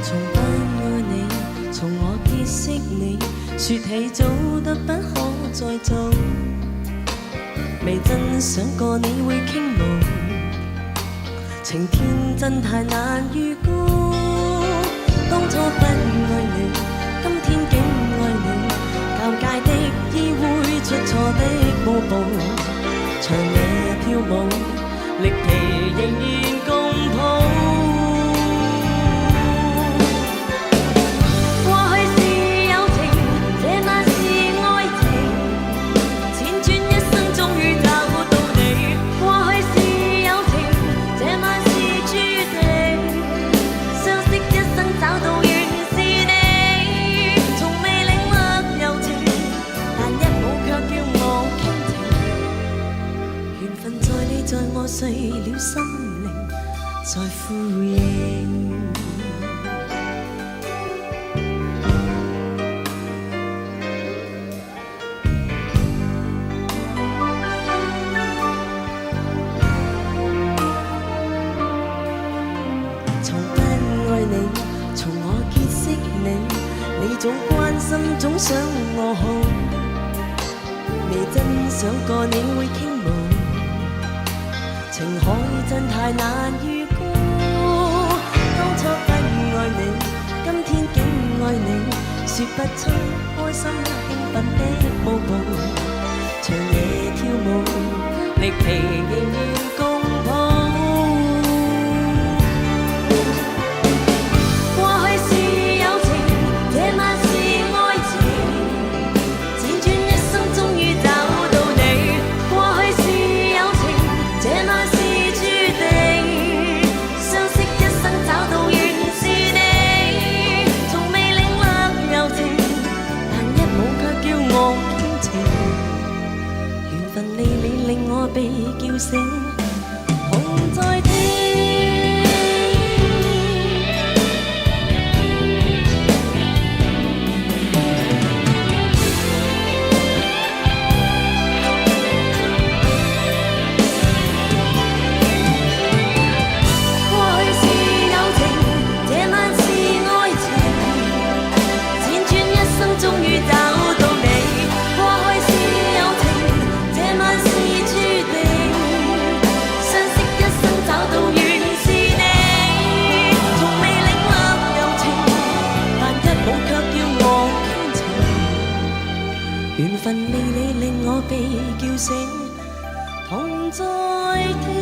從不愛你，從我結識你，說起早得不可再早，未真想過你會傾慕，情天真太難預估。當初不愛你，今天竟愛你，尷尬的意會出錯的舞步，長夜跳舞，力疲仍然共抱。碎了心靈在呼應，從不愛你，從我結識你，你總關心總想我好，未真想過你會傾慕，情海真太難預估，當初不愛你，今天竟愛你，說不出開心興奮的舞步，長夜跳舞，力疲仍然共抱。被叫醒，紅在天。過去是友情，這晚是愛情，輾轉一生終於找到你。過去是友情，這晚是緣分未理令我被叫醒，同在天。